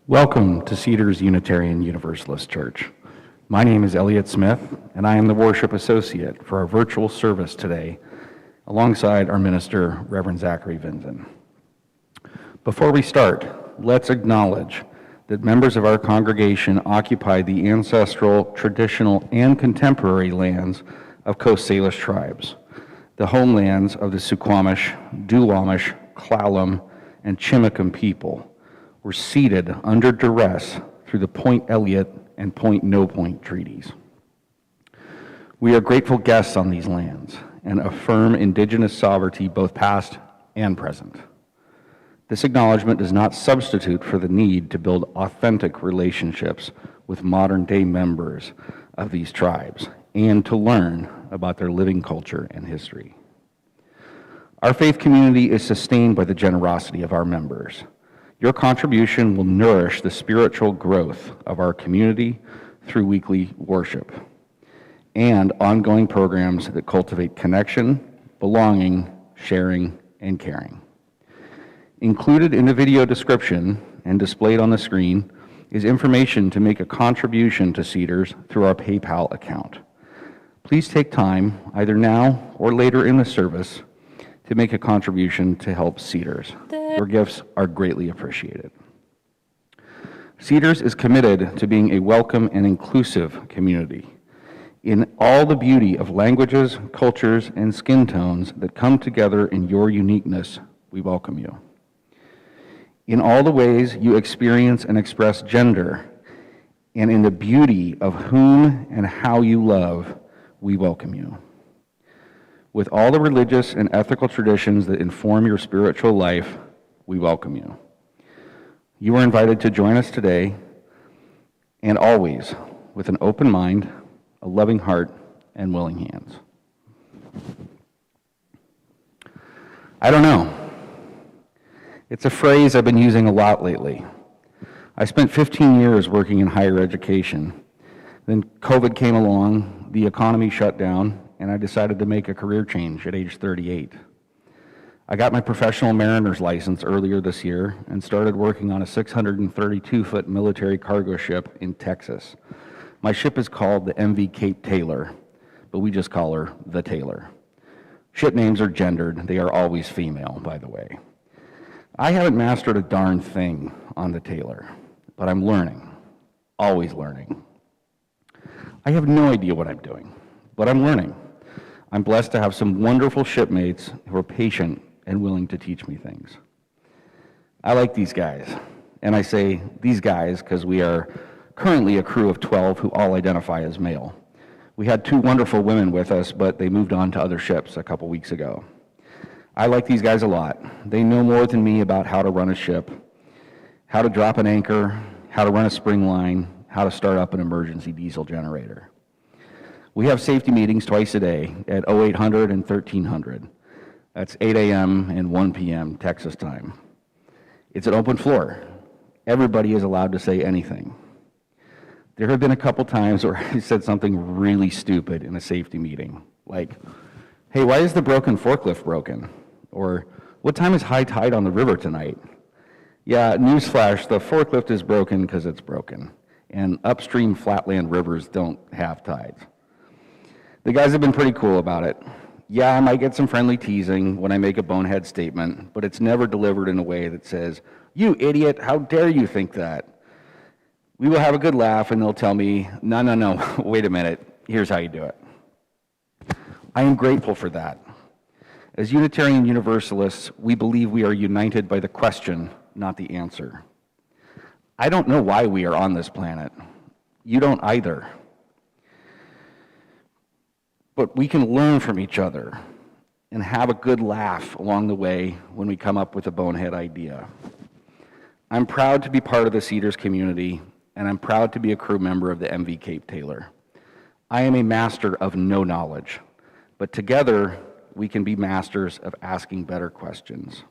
Welcome to Cedars Unitarian Universalist Church. My name is Elliot Smith, and I am the worship associate for our virtual service today, alongside our minister, Reverend Zachary Vinson. Before we start, let's acknowledge that members of our congregation occupy the ancestral, traditional, and contemporary lands of Coast Salish tribes, the homelands of the Suquamish, Duwamish, Klallam, and Chimicum people, were ceded under duress through the Point Elliott and Point No Point treaties. We are grateful guests on these lands and affirm indigenous sovereignty both past and present. This acknowledgement does not substitute for the need to build authentic relationships with modern-day members of these tribes and to learn about their living culture and history. Our faith community is sustained by the generosity of our members. Your contribution will nourish the spiritual growth of our community through weekly worship and ongoing programs that cultivate connection, belonging, sharing, and caring. Included in the video description and displayed on the screen is information to make a contribution to Cedars through our PayPal account. Please take time, either now or later in the service, to make a contribution to help Cedars. Your gifts are greatly appreciated. Cedars is committed to being a welcome and inclusive community. In all the beauty of languages, cultures, and skin tones that come together in your uniqueness, we welcome you. In all the ways you experience and express gender, and in the beauty of whom and how you love, we welcome you. With all the religious and ethical traditions that inform your spiritual life, we welcome you. You are invited to join us today and always with an open mind, a loving heart, and willing hands. I don't know. It's a phrase I've been using a lot lately. I spent 15 years working in higher education. Then COVID came along, the economy shut down, and I decided to make a career change at age 38. I got my professional mariner's license earlier this year and started working on a 632-foot military cargo ship in Texas. My ship is called the MV Cape Taylor, but we just call her the Taylor. Ship names are gendered. They are always female, by the way. I haven't mastered a darn thing on the Taylor, but I'm learning, always learning. I have no idea what I'm doing, but I'm learning. I'm blessed to have some wonderful shipmates who are patient and willing to teach me things. I like these guys, and I say these guys because we are currently a crew of 12 who all identify as male. We had 2 wonderful women with us, but they moved on to other ships a couple weeks ago. I like these guys a lot. They know more than me about how to run a ship, how to drop an anchor, how to run a spring line, how to start up an emergency diesel generator. We have safety meetings twice a day at 0800 and 1300. That's 8 a.m. and 1 p.m. Texas time. It's an open floor. Everybody is allowed to say anything. There have been a couple times where I said something really stupid in a safety meeting, like, hey, why is the broken forklift broken? Or, what time is high tide on the river tonight? Yeah, newsflash, the forklift is broken because it's broken, and upstream flatland rivers don't have tides. The guys have been pretty cool about it. Yeah, I might get some friendly teasing when I make a bonehead statement, but it's never delivered in a way that says, you idiot, how dare you think that? We will have a good laugh and they'll tell me, no, wait a minute, here's how you do it. I am grateful for that. As Unitarian Universalists, we believe we are united by the question, not the answer. I don't know why we are on this planet. You don't either. But we can learn from each other and have a good laugh along the way when we come up with a bonehead idea. I'm proud to be part of the Cedars community, and I'm proud to be a crew member of the MV Cape Taylor. I am a master of no knowledge, but together we can be masters of asking better questions.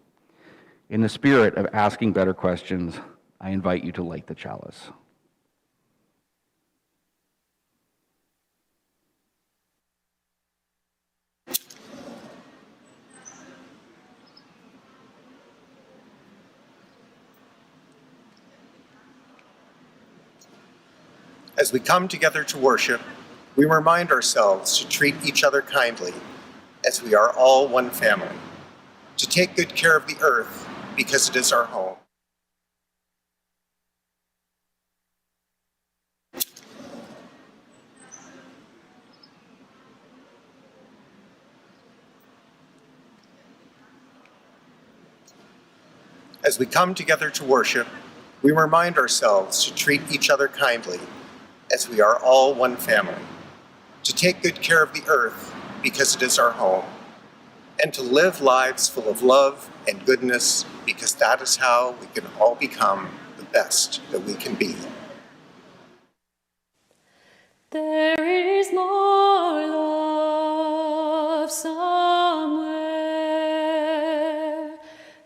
In the spirit of asking better questions, I invite you to light the chalice. As we come together to worship, we remind ourselves to treat each other kindly, as we are all one family, to take good care of the earth because it is our home. As we come together to worship, we remind ourselves to treat each other kindly, as we are all one family, to take good care of the earth because it is our home, and to live lives full of love and goodness because that is how we can all become the best that we can be. There is more love somewhere.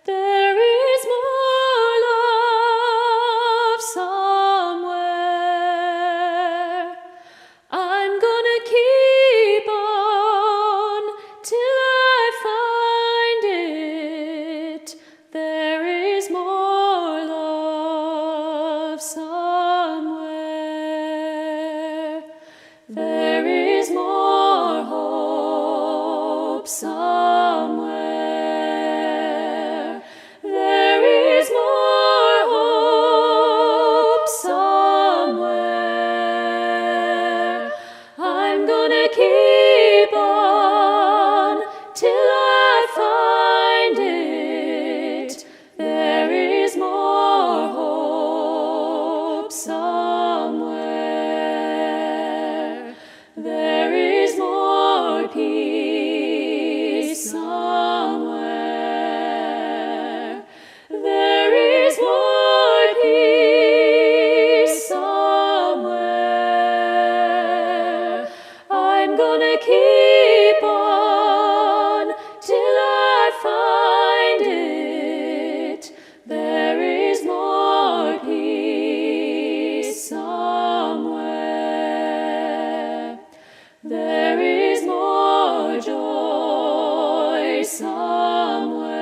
There is more love somewhere. I'm gonna keep on till I find it. There is more love somewhere. There is more hope somewhere. There is more hope somewhere. I'm gonna keep on till I find it. There is more hope somewhere. There is more peace somewhere. There is more peace somewhere. I'm gonna keep on till I find it. There is more peace somewhere. There is more joy somewhere.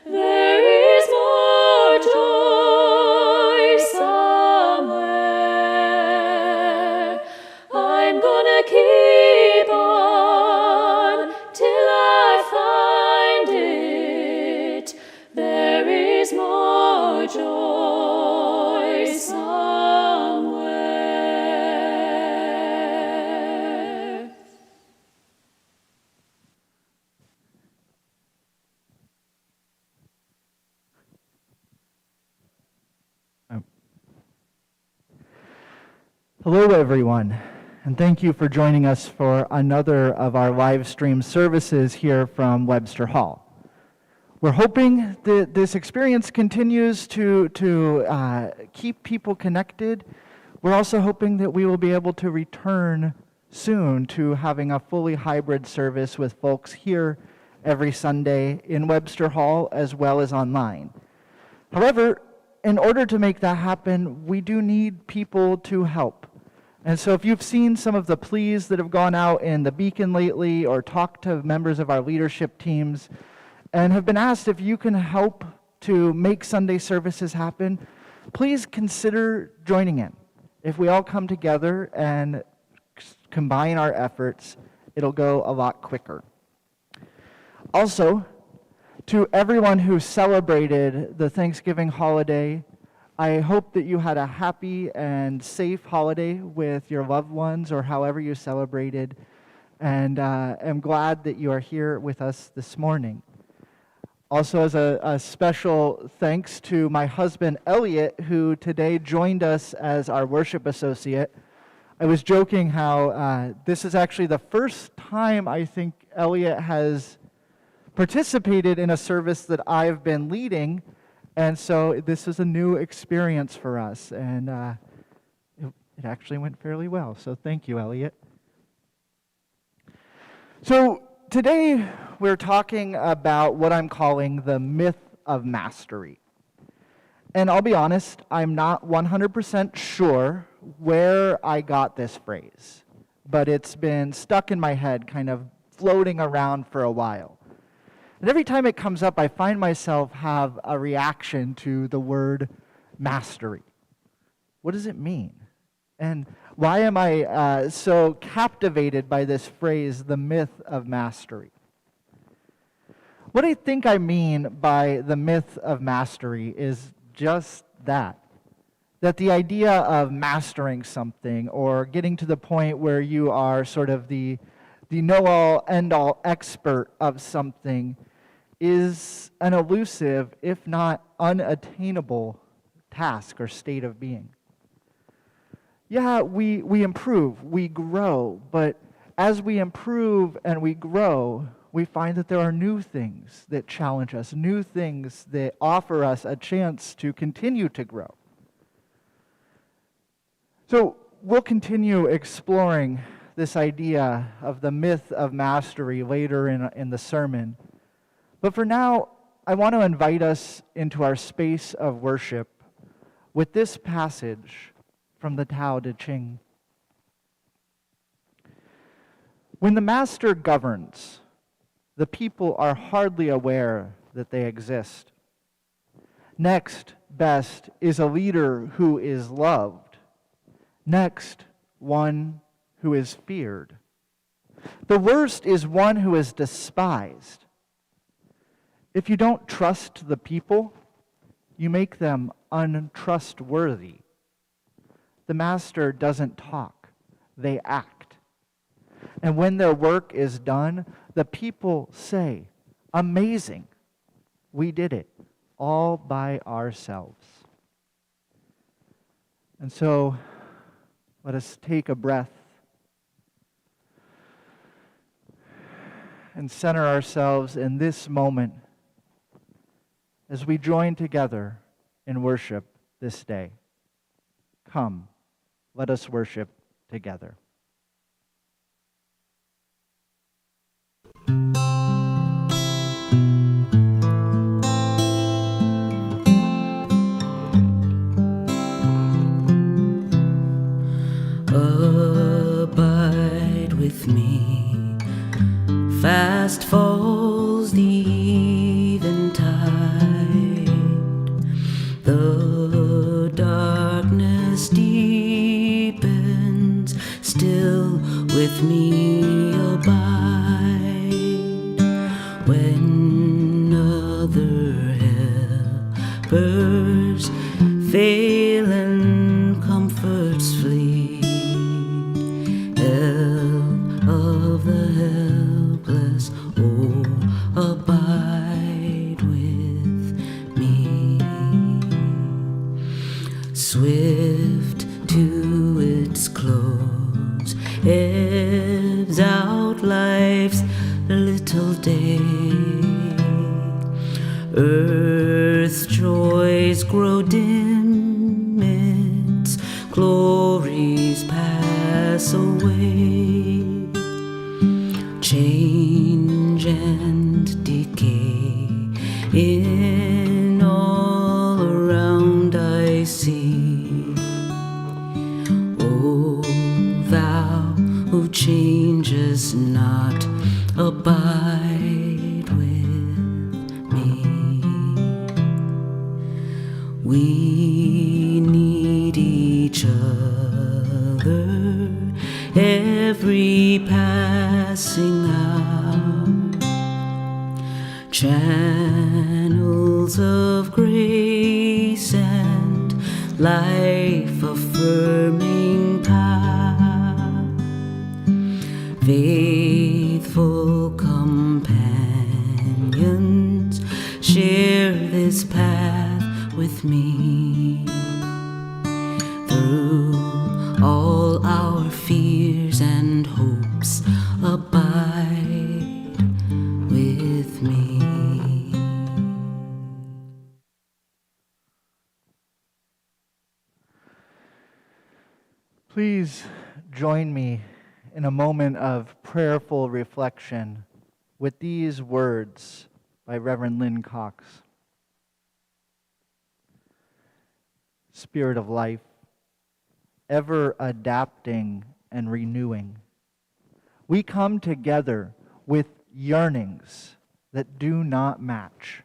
There is more joy somewhere. I'm gonna keep on till I find it. There is more joy somewhere. Hello, everyone, and thank you for joining us for another of our live stream services here from Webster Hall. We're hoping that this experience continues to keep people connected. We're also hoping that we will be able to return soon to having a fully hybrid service with folks here every Sunday in Webster Hall as well as online. However, in order to make that happen, we do need people to help. And so if you've seen some of the pleas that have gone out in the Beacon lately or talked to members of our leadership teams and have been asked if you can help to make Sunday services happen, please consider joining in. If we all come together and combine our efforts, it'll go a lot quicker. Also, to everyone who celebrated the Thanksgiving holiday, I hope that you had a happy and safe holiday with your loved ones or however you celebrated, and am glad that you are here with us this morning. Also, as a special thanks to my husband, Elliot, who today joined us as our worship associate. I was joking how this is actually the first time I think Elliot has participated in a service that I've been leading, and so this is a new experience for us, and it actually went fairly well, so thank you, Elliot. So today we're talking about what I'm calling the myth of mastery. And I'll be honest, I'm not 100% sure where I got this phrase, but it's been stuck in my head, kind of floating around for a while. And every time it comes up, I find myself have a reaction to the word mastery. What does it mean? And why am I so captivated by this phrase, the myth of mastery? What I think I mean by the myth of mastery is just that the idea of mastering something or getting to the point where you are sort of the know-all, end-all expert of something is an elusive, if not unattainable, task or state of being. Yeah, we improve, we grow, but as we improve and we grow, we find that there are new things that challenge us, new things that offer us a chance to continue to grow. So we'll continue exploring this idea of the myth of mastery later in the sermon. But for now, I want to invite us into our space of worship with this passage from the Tao Te Ching. When the master governs, the people are hardly aware that they exist. Next best is a leader who is loved. Next, one who is feared. The worst is one who is despised. If you don't trust the people, you make them untrustworthy. The master doesn't talk, they act. And when their work is done, the people say, "Amazing, we did it all by ourselves." And so, let us take a breath and center ourselves in this moment as we join together in worship this day. Come, let us worship together. Abide with me, fast falls the eventide, the darkness deepens, still with me abide, when other helpers fail and comforts flee. Help of the helpless, oh, abide with me. Swift to its close, ebbs out life's little day. Earth's joys grow dim, its glories pass away. Change and decay in all around I see. O thou who changes not, abide with me. We need each other every passing hour, channels of grace and life affirming power, faithful companions share this path with me. Through all our fears and hopes, abide with me. Please join me in a moment of prayerful reflection with these words by Reverend Lynn Cox. Spirit of life, ever adapting and renewing, we come together with yearnings that do not match.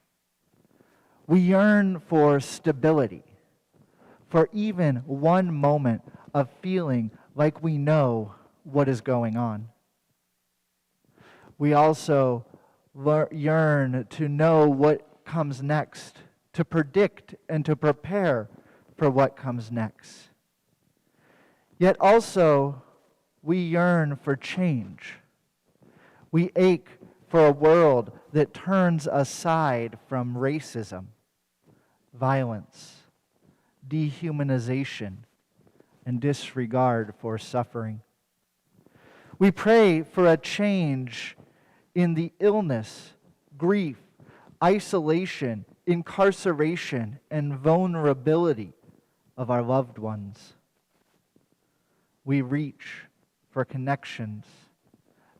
We yearn for stability, for even one moment of feeling like we know what is going on. We also yearn to know what comes next, to predict and to prepare for what comes next. Yet also, we yearn for change. We ache for a world that turns aside from racism, violence, dehumanization, and disregard for suffering. We pray for a change in the illness, grief, isolation, incarceration, and vulnerability of our loved ones. We reach for connections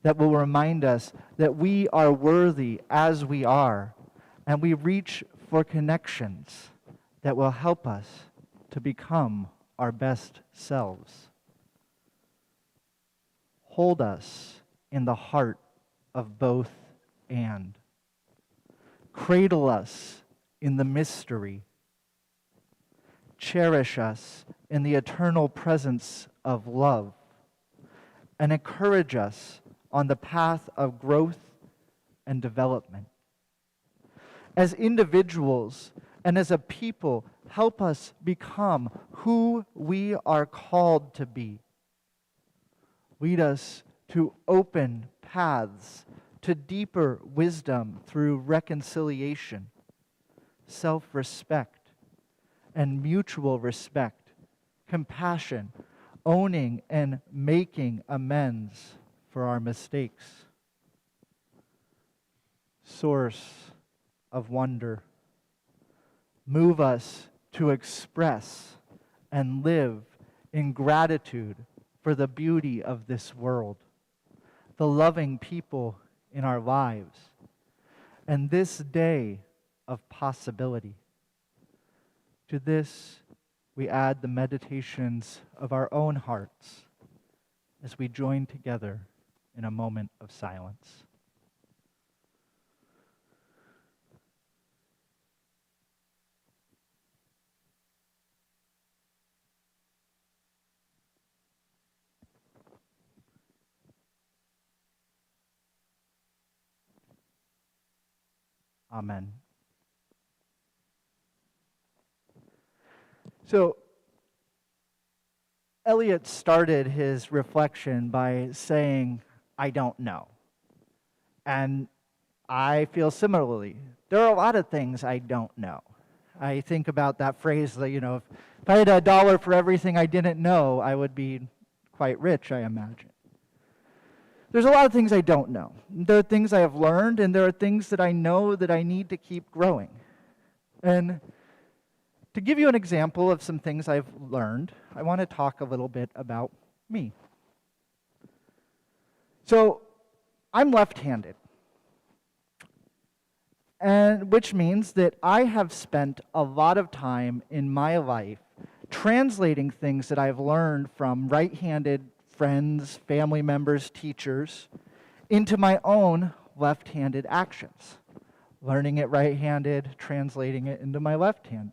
that will remind us that we are worthy as we are, and we reach for connections that will help us to become our best selves. Hold us in the heart of both and. Cradle us in the mystery. Cherish us in the eternal presence of love. And encourage us on the path of growth and development. As individuals and as a people, help us become who we are called to be. Lead us to open paths to deeper wisdom through reconciliation, self-respect, and mutual respect, compassion, owning and making amends for our mistakes. Source of wonder, move us to express and live in gratitude for the beauty of this world, the loving people in our lives, and this day of possibility. To this, we add the meditations of our own hearts as we join together in a moment of silence. Amen. So, Eliot started his reflection by saying, I don't know. And I feel similarly. There are a lot of things I don't know. I think about that phrase that, if I had $1 for everything I didn't know, I would be quite rich, I imagine. There's a lot of things I don't know. There are things I have learned, and there are things that I know that I need to keep growing. And to give you an example of some things I've learned, I want to talk a little bit about me. So, I'm left-handed, and which means that I have spent a lot of time in my life translating things that I've learned from right-handed friends, family members, teachers, into my own left-handed actions. Learning it right-handed, translating it into my left hand.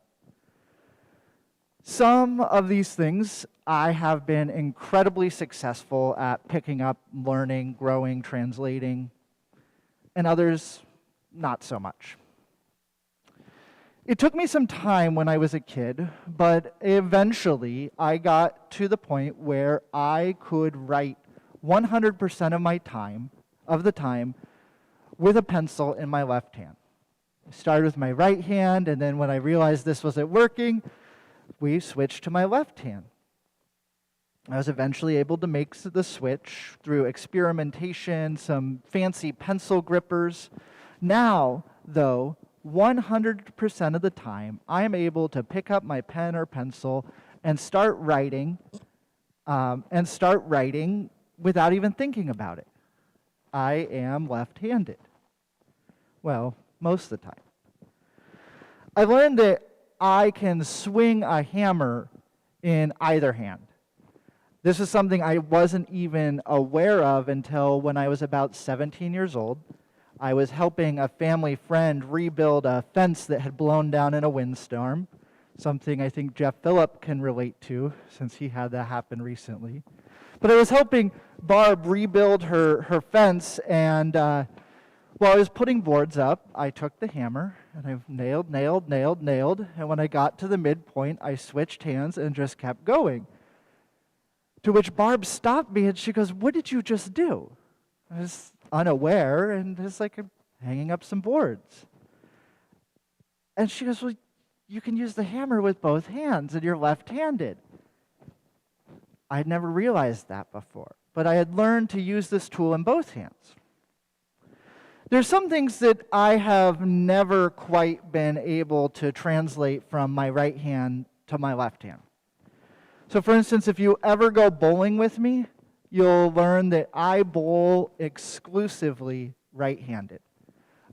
Some of these things I have been incredibly successful at picking up, learning, growing, translating, and others not so much. It took me some time when I was a kid, but eventually I got to the point where I could write 100% of the time with a pencil in my left hand. I started with my right hand, and then when I realized this wasn't working, we switched to my left hand. I was eventually able to make the switch through experimentation, some fancy pencil grippers. Now, though, 100% of the time, I am able to pick up my pen or pencil and start writing without even thinking about it. I am left-handed. Well, most of the time. I learned that I can swing a hammer in either hand. This is something I wasn't even aware of until when I was about 17 years old. I was helping a family friend rebuild a fence that had blown down in a windstorm. something I think Jeff Phillip can relate to since he had that happen recently. But I was helping Barb rebuild her fence, and while I was putting boards up, I took the hammer and I nailed, and when I got to the midpoint, I switched hands and just kept going. To which Barb stopped me and she goes, "What did you just do?" I was unaware and just like hanging up some boards. And she goes, "Well, you can use the hammer with both hands and you're left-handed." I had never realized that before, but I had learned to use this tool in both hands. There's some things that I have never quite been able to translate from my right hand to my left hand. So for instance, if you ever go bowling with me, you'll learn that I bowl exclusively right-handed.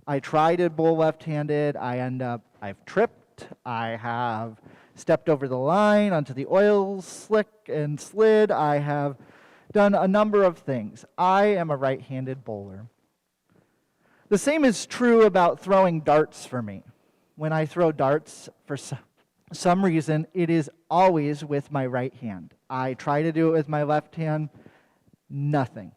I try to bowl left-handed, I've tripped, I have stepped over the line onto the oil slick and slid. I have done a number of things. I am a right-handed bowler. The same is true about throwing darts for me. When I throw darts, for some reason, it is always with my right hand. I try to do it with my left hand, nothing.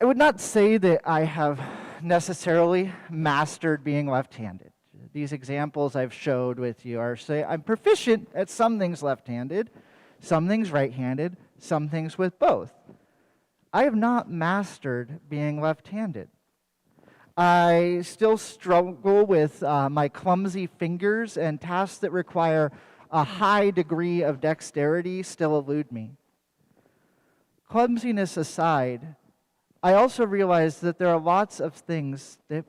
I would not say that I have necessarily mastered being left-handed. These examples I've showed with you are, say, I'm proficient at some things left-handed, some things right-handed, some things with both. I have not mastered being left-handed. I still struggle with my clumsy fingers, and tasks that require a high degree of dexterity still elude me. Clumsiness aside, I also realize that there are lots of things that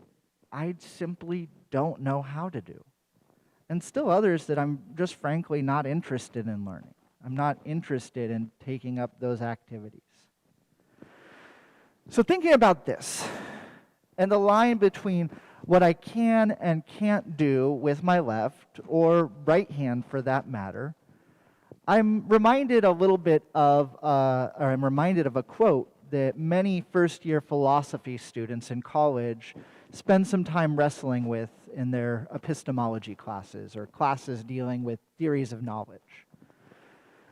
I simply don't know how to do, and still others that I'm just frankly not interested in learning. I'm not interested in taking up those activities. So thinking about this, and the line between what I can and can't do with my left, or right hand for that matter, I'm reminded a quote that many first-year philosophy students in college spend some time wrestling with in their epistemology classes, or classes dealing with theories of knowledge.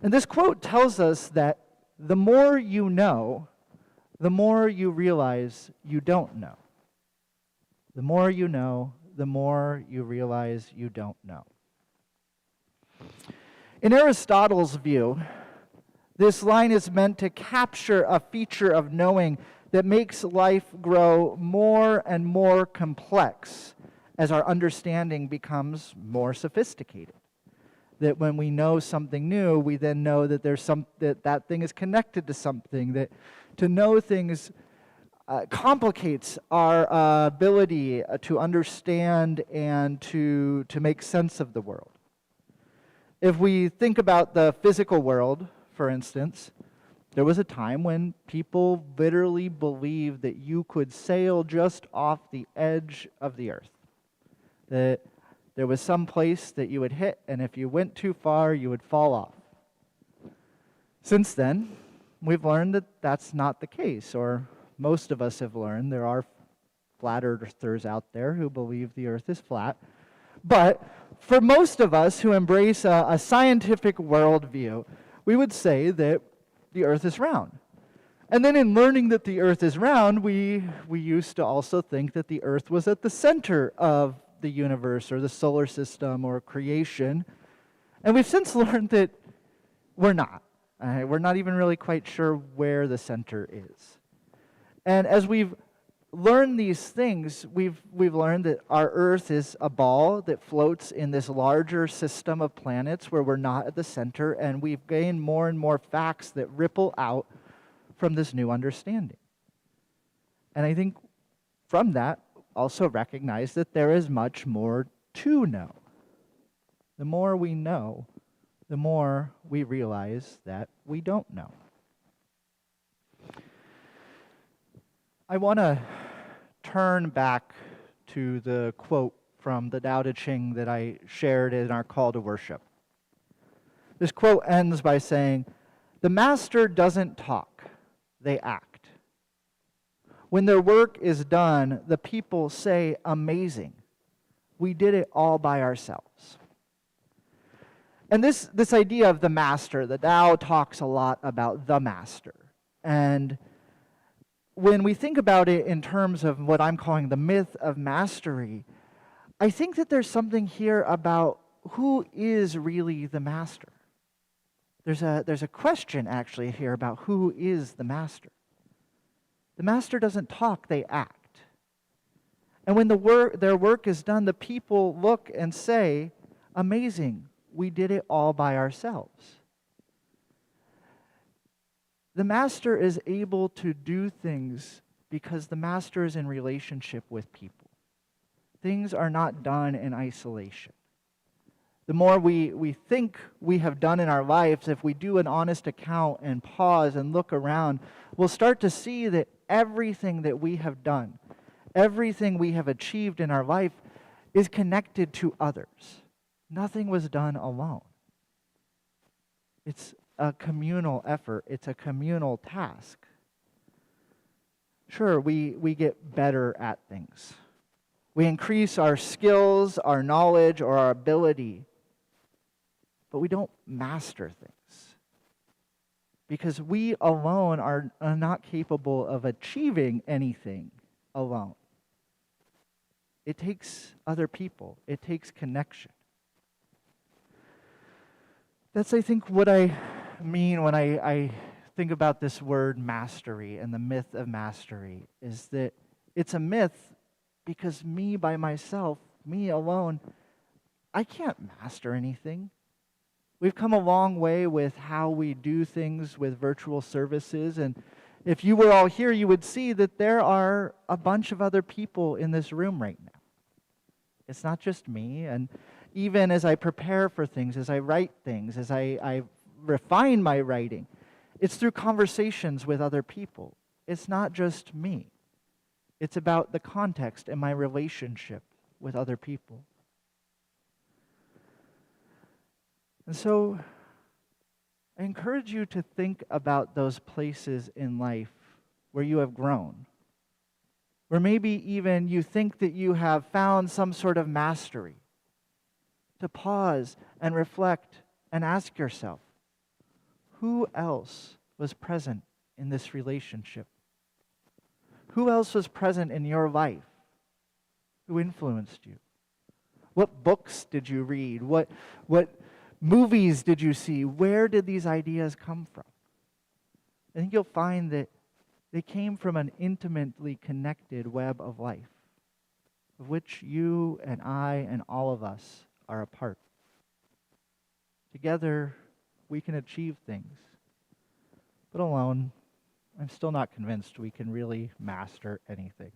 And this quote tells us that the more you know, the more you realize you don't know. The more you know, the more you realize you don't know. In Aristotle's view, this line is meant to capture a feature of knowing that makes life grow more and more complex as our understanding becomes more sophisticated. That when we know something new, we then know that that thing is connected to something. That to know things complicates our ability to understand and to make sense of the world. If we think about the physical world, for instance, there was a time when people literally believed that you could sail just off the edge of the earth. That there was some place that you would hit, and if you went too far, you would fall off. Since then, we've learned that that's not the case, or most of us have learned there are flat earthers out there who believe the earth is flat. But for most of us who embrace a scientific worldview, we would say that the earth is round. And then in learning that the earth is round, we used to also think that the earth was at the center of the universe or the solar system or creation. And we've since learned that we're not. We're not even really quite sure where the center is. And as we've learned these things, we've learned that our Earth is a ball that floats in this larger system of planets where we're not at the center, and we've gained more and more facts that ripple out from this new understanding. And I think from that, also recognize that there is much more to know. The more we know, the more we realize that we don't know. I want to turn back to the quote from the Tao Te Ching that I shared in our call to worship. This quote ends by saying, "The master doesn't talk, they act. When their work is done, the people say, 'Amazing.' we did it all by ourselves. And this idea of the master, the Tao talks a lot about the master. And when we think about it in terms of what I'm calling the myth of mastery, I think that there's something here about who is really the master. There's a question actually here about who is the master. The master doesn't talk, they act. And when their work is done, the people look and say, amazing, we did it all by ourselves. The master is able to do things because the master is in relationship with people. Things are not done in isolation. The more we think we have done in our lives, if we do an honest account and pause and look around, we'll start to see that everything that we have done, everything we have achieved in our life is connected to others. Nothing was done alone. It's a communal effort. It's a communal task. Sure, we get better at things. We increase our skills, our knowledge, or our ability, but we don't master things. Because we alone are not capable of achieving anything alone. It takes other people. It takes connection. That's, I think, what I mean when I think about this word mastery and the myth of mastery, is that it's a myth because me by myself, me alone, I can't master anything. We've come a long way with how we do things with virtual services, and if you were all here, you would see that there are a bunch of other people in this room right now. It's not just me, and even as I prepare for things, as I write things, as I refine my writing, it's through conversations with other people. It's not just me. It's about the context and my relationship with other people. And so I encourage you to think about those places in life where you have grown, where maybe even you think that you have found some sort of mastery, to pause and reflect and ask yourself, who else was present in this relationship? Who else was present in your life? Who influenced you? What books did you read? What movies did you see? Where did these ideas come from? I think you'll find that they came from an intimately connected web of life, of which you and I and all of us are a part. Together, we can achieve things. But alone, I'm still not convinced we can really master anything.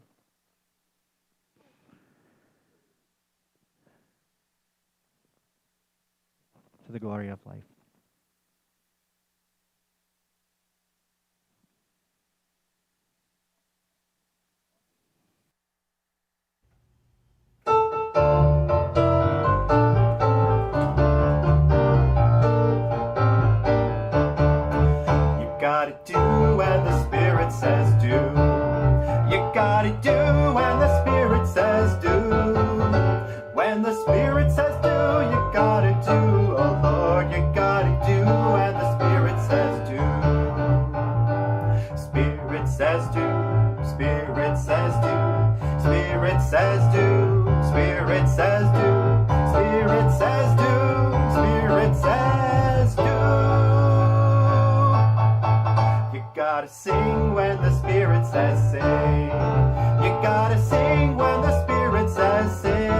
To the glory of life. Gotta do when the Spirit says do. You gotta do when the Spirit says do. When the Spirit says do, you gotta do. Oh Lord, you gotta do when the Spirit says do. Spirit says do. Spirit says do. Spirit says do. Spirit says do. Spirit says do. Spirit says do. Gotta sing when the Spirit says sing. You gotta sing when the Spirit says sing.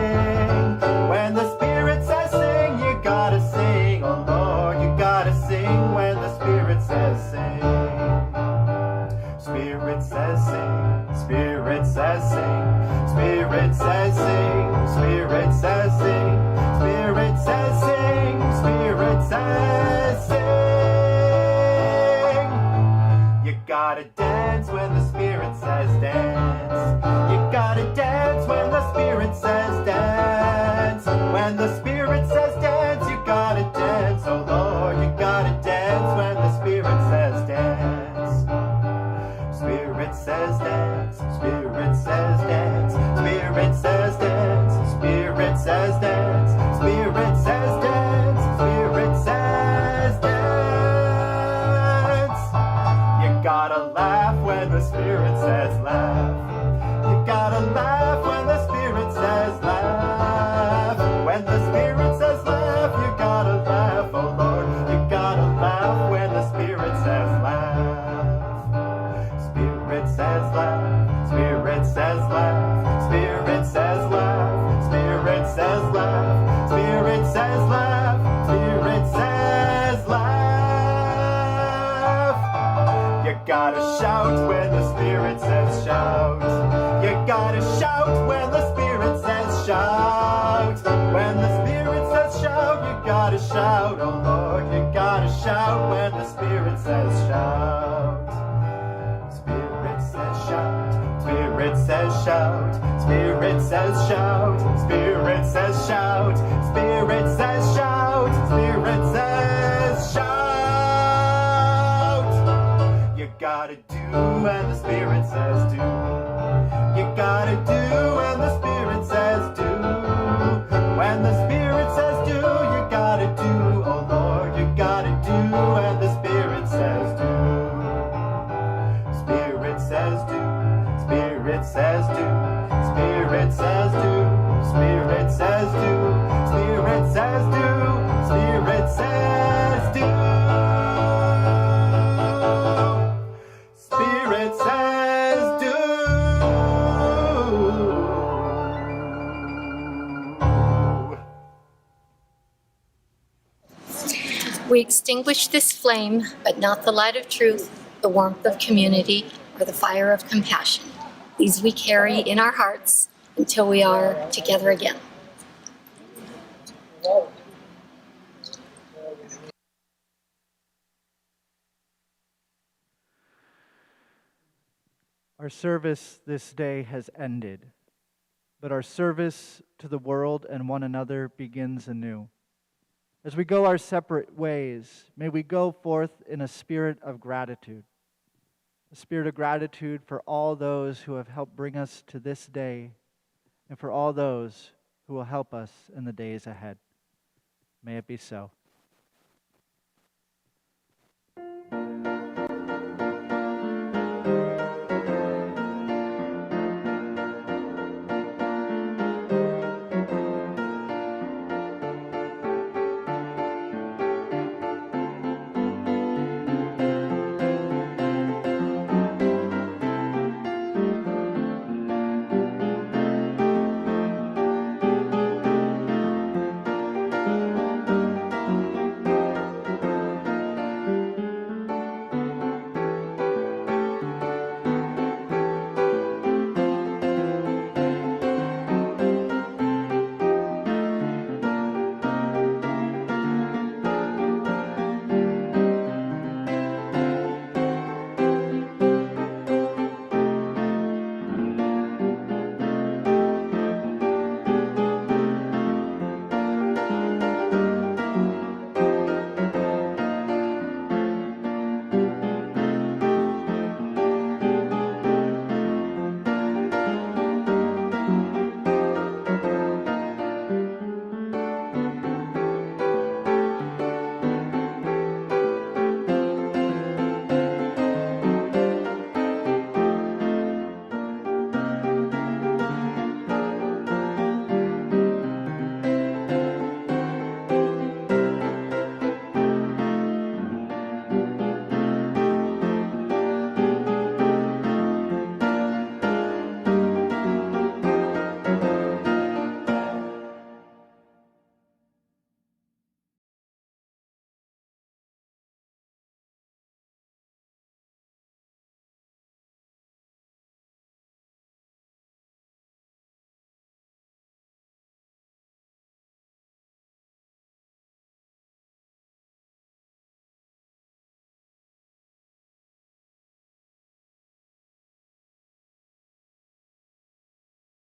When the Spirit says sing, you gotta sing. Oh Lord, you gotta sing when the Spirit says sing. Spirit says sing. Spirit says sing. Spirit says sing. Spirit says sing. Spirit says sing. Spirit says sing. You gotta dance when the Spirit says dance. You gotta dance when the Spirit says dance. When the Spirit says dance, you gotta dance. Oh Lord, you gotta dance when the Spirit says dance. Spirit says dance. Spirit says dance. Spirit says dance. Spirit shout. When the Spirit says shout. When the Spirit says shout, you gotta shout. Oh Lord, you gotta shout when the Spirit says shout. Spirit says shout. Spirit says shout. Spirit says shout. Spirit says shout. Spirit says shout. Spirit says shout. You gotta do when the Spirit says do. You gotta do when the Spirit says do. When the Spirit says do, you gotta do. Oh Lord, you gotta do when the Spirit says do. Spirit says do. Spirit says do. Spirit says do. Spirit says do. Spirit says do. Spirit says do. Spirit says do. We extinguish this flame, but not the light of truth, the warmth of community, or the fire of compassion. These we carry in our hearts until we are together again. Our service this day has ended, but our service to the world and one another begins anew. As we go our separate ways, may we go forth in a spirit of gratitude for all those who have helped bring us to this day and for all those who will help us in the days ahead. May it be so.